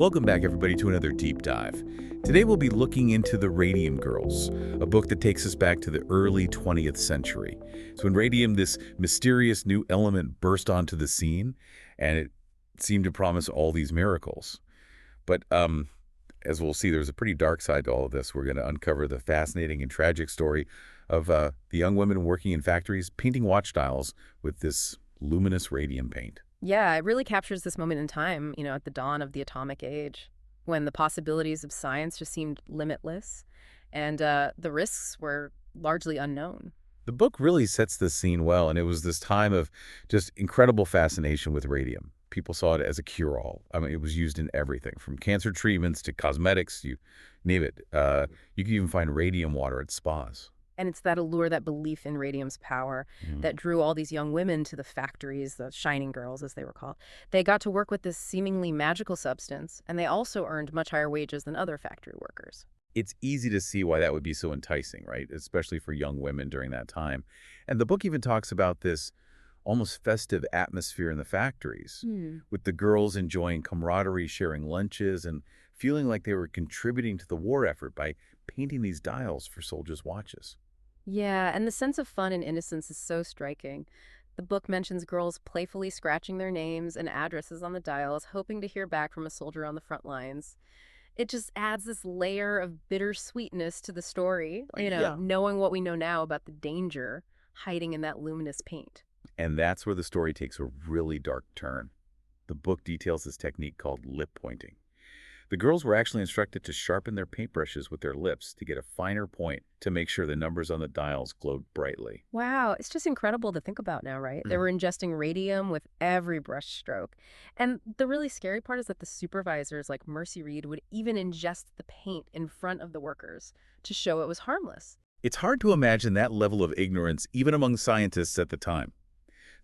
Welcome back, everybody, to another deep dive. Today we'll be looking into the Radium Girls, a book that takes us back to the early 20th century. It's when radium, this mysterious new element, burst onto the scene, and it seemed to promise all these miracles. But as we'll see, there's a pretty dark side to all of this. We're going to uncover the fascinating and tragic story of the young women working in factories, painting watch dials with this luminous radium paint. Yeah, it really captures this moment in time, at the dawn of the atomic age, when the possibilities of science just seemed limitless and the risks were largely unknown. The book really sets the scene well, and it was this time of just incredible fascination with radium. People saw it as a cure-all. I mean, it was used in everything, from cancer treatments to cosmetics, you name it. You can even find radium water at spas. And it's that allure, that belief in radium's power that drew all these young women to the factories, the shining girls, as they were called. They got to work with this seemingly magical substance, and they also earned much higher wages than other factory workers. It's easy to see why that would be so enticing, right? Especially for young women during that time. And the book even talks about this almost festive atmosphere in the factories, with the girls enjoying camaraderie, sharing lunches, and feeling like they were contributing to the war effort by painting these dials for soldiers' watches. Yeah, and the sense of fun and innocence is so striking. The book mentions girls playfully scratching their names and addresses on the dials, hoping to hear back from a soldier on the front lines. It just adds this layer of bittersweetness to the story, Yeah. knowing what we know now about the danger hiding in that luminous paint. And that's where the story takes a really dark turn. The book details this technique called lip pointing. The girls were actually instructed to sharpen their paintbrushes with their lips to get a finer point to make sure the numbers on the dials glowed brightly. Wow, it's just incredible to think about now, right? They were ingesting radium with every brush stroke. And the really scary part is that the supervisors like Mercy Reed would even ingest the paint in front of the workers to show it was harmless. It's hard to imagine that level of ignorance even among scientists at the time.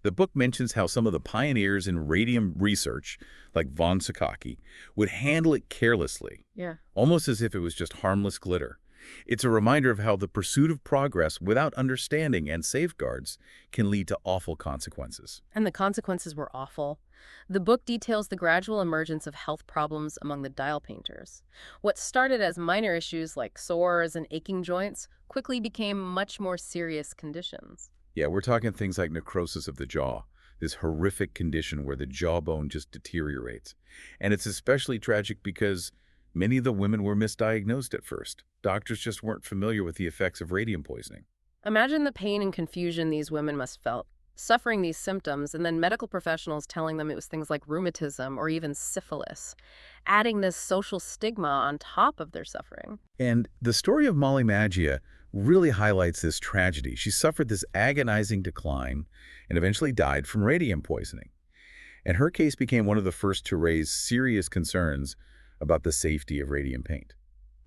The book mentions how some of the pioneers in radium research, like von Sakaki, would handle it carelessly, Yeah. almost as if it was just harmless glitter. It's a reminder of how the pursuit of progress without understanding and safeguards can lead to awful consequences. And the consequences were awful. The book details the gradual emergence of health problems among the dial painters. What started as minor issues like sores and aching joints quickly became much more serious conditions. Yeah, we're talking things like necrosis of the jaw, this horrific condition where the jawbone just deteriorates. And it's especially tragic because many of the women were misdiagnosed at first. Doctors just weren't familiar with the effects of radium poisoning. Imagine the pain and confusion these women must felt, suffering these symptoms, and then medical professionals telling them it was things like rheumatism or even syphilis, adding this social stigma on top of their suffering. And the story of Molly Maggia really highlights this tragedy. She suffered this agonizing decline and eventually died from radium poisoning. And her case became one of the first to raise serious concerns about the safety of radium paint.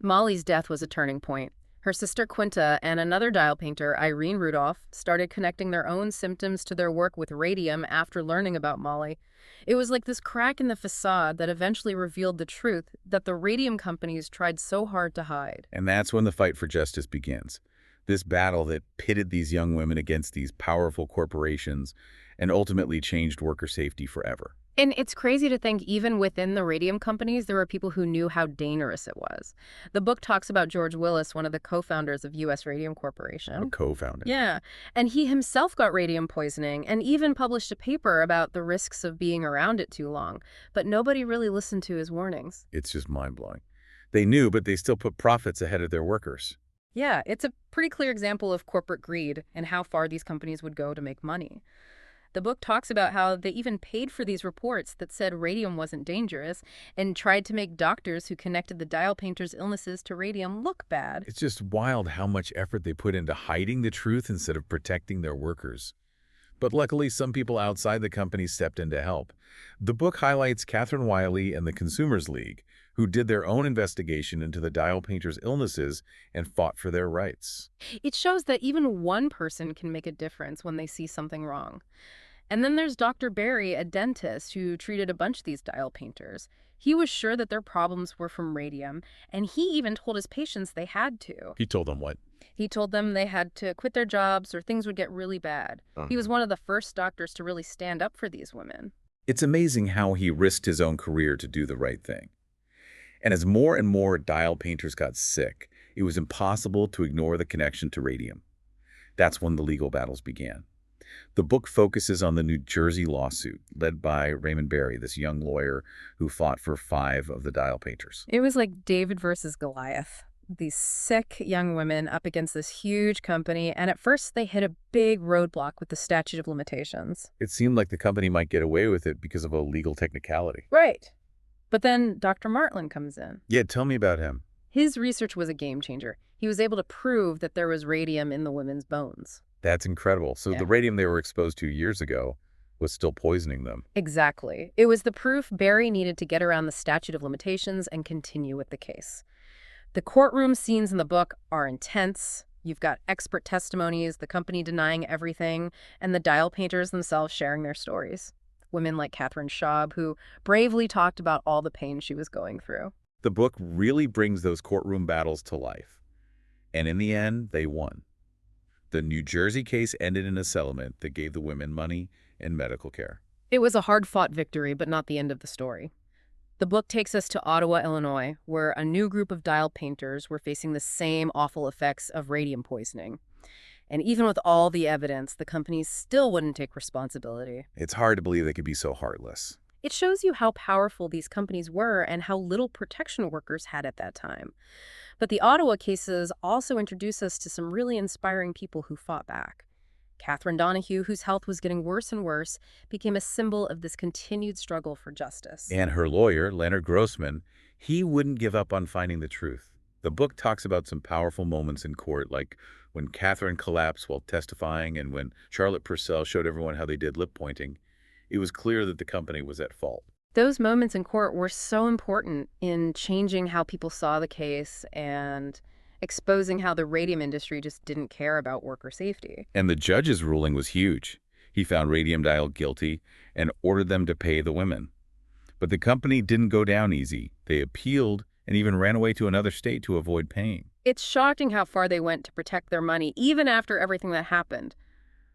Molly's death was a turning point. Her sister Quinta and another dial painter, Irene Rudolph, started connecting their own symptoms to their work with radium after learning about Molly. It was like this crack in the facade that eventually revealed the truth that the radium companies tried so hard to hide. And that's when the fight for justice begins. This battle that pitted these young women against these powerful corporations and ultimately changed worker safety forever. And it's crazy to think even within the radium companies, there were people who knew how dangerous it was. The book talks about George Willis, one of the co-founders of U.S. Radium Corporation. A co-founder. Yeah, and he himself got radium poisoning and even published a paper about the risks of being around it too long. But nobody really listened to his warnings. It's just mind-blowing. They knew, but they still put profits ahead of their workers. Yeah, it's a pretty clear example of corporate greed and how far these companies would go to make money. The book talks about how they even paid for these reports that said radium wasn't dangerous and tried to make doctors who connected the dial painters' illnesses to radium look bad. It's just wild how much effort they put into hiding the truth instead of protecting their workers. But luckily, some people outside the company stepped in to help. The book highlights Catherine Wiley and the Consumers League, who did their own investigation into the dial painters' illnesses and fought for their rights. It shows that even one person can make a difference when they see something wrong. And then there's Dr. Barry, a dentist who treated a bunch of these dial painters. He was sure that their problems were from radium, and he even told his patients they had to. He told them what? He told them they had to quit their jobs or things would get really bad. He was one of the first doctors to really stand up for these women. It's amazing how he risked his own career to do the right thing. And as more and more dial painters got sick, it was impossible to ignore the connection to radium. That's when the legal battles began. The book focuses on the New Jersey lawsuit led by Raymond Barry, this young lawyer who fought for 5 of the dial painters. It was like David versus Goliath. These sick young women up against this huge company, and at first they hit a big roadblock with the statute of limitations. It seemed like the company might get away with it because of a legal technicality. Right. But then Dr. Martland comes in. Yeah, tell me about him. His research was a game changer. He was able to prove that there was radium in the women's bones. That's incredible. So Yeah. the radium they were exposed to years ago was still poisoning them. Exactly. It was the proof Barry needed to get around the statute of limitations and continue with the case. The courtroom scenes in the book are intense. You've got expert testimonies, the company denying everything, and the dial painters themselves sharing their stories. Women like Catherine Schaub, who bravely talked about all the pain she was going through. The book really brings those courtroom battles to life. And in the end, they won. The New Jersey case ended in a settlement that gave the women money and medical care. It was a hard-fought victory, but not the end of the story. The book takes us to Ottawa, Illinois, where a new group of dial painters were facing the same awful effects of radium poisoning. And even with all the evidence, the companies still wouldn't take responsibility. It's hard to believe they could be so heartless. It shows you how powerful these companies were and how little protection workers had at that time. But the Ottawa cases also introduce us to some really inspiring people who fought back. Catherine Donahue, whose health was getting worse and worse, became a symbol of this continued struggle for justice. And her lawyer, Leonard Grossman, he wouldn't give up on finding the truth. The book talks about some powerful moments in court, like when Catherine collapsed while testifying and when Charlotte Purcell showed everyone how they did lip pointing. It was clear that the company was at fault. Those moments in court were so important in changing how people saw the case and exposing how the radium industry just didn't care about worker safety. And the judge's ruling was huge. He found radium-dial guilty and ordered them to pay the women. But the company didn't go down easy. They appealed and even ran away to another state to avoid paying. It's shocking how far they went to protect their money, even after everything that happened.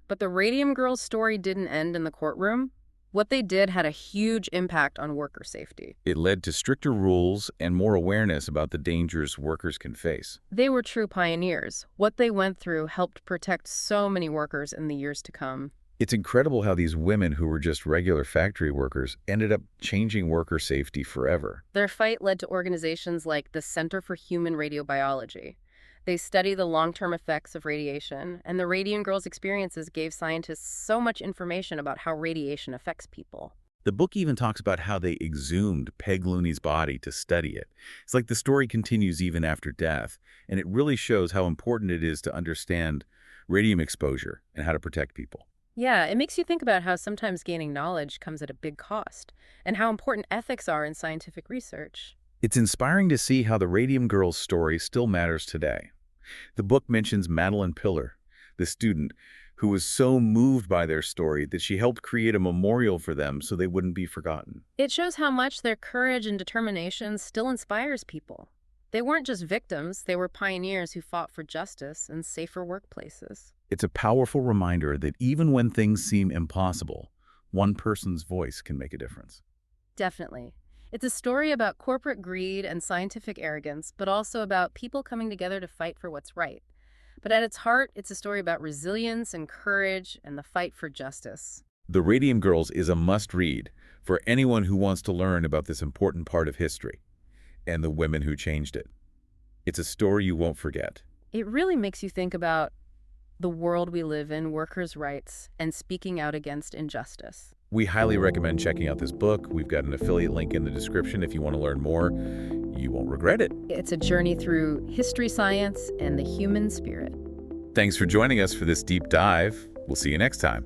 But the Radium Girls story didn't end in the courtroom. What they did had a huge impact on worker safety. It led to stricter rules and more awareness about the dangers workers can face. They were true pioneers. What they went through helped protect so many workers in the years to come. It's incredible how these women who were just regular factory workers ended up changing worker safety forever. Their fight led to organizations like the Center for Human Radiobiology. They study the long-term effects of radiation, and the Radium Girls' experiences gave scientists so much information about how radiation affects people. The book even talks about how they exhumed Peg Looney's body to study it. It's like the story continues even after death, and it really shows how important it is to understand radium exposure and how to protect people. Yeah, it makes you think about how sometimes gaining knowledge comes at a big cost, and how important ethics are in scientific research. It's inspiring to see how the Radium Girls story still matters today. The book mentions Madeline Pillar, the student, who was so moved by their story that she helped create a memorial for them so they wouldn't be forgotten. It shows how much their courage and determination still inspires people. They weren't just victims, they were pioneers who fought for justice and safer workplaces. It's a powerful reminder that even when things seem impossible, one person's voice can make a difference. Definitely. It's a story about corporate greed and scientific arrogance, but also about people coming together to fight for what's right. But at its heart, it's a story about resilience and courage and the fight for justice. The Radium Girls is a must-read for anyone who wants to learn about this important part of history and the women who changed it. It's a story you won't forget. It really makes you think about the world we live in, workers' rights, and speaking out against injustice. We highly recommend checking out this book. We've got an affiliate link in the description if you want to learn more. You won't regret it. It's a journey through history, science, and the human spirit. Thanks for joining us for this deep dive. We'll see you next time.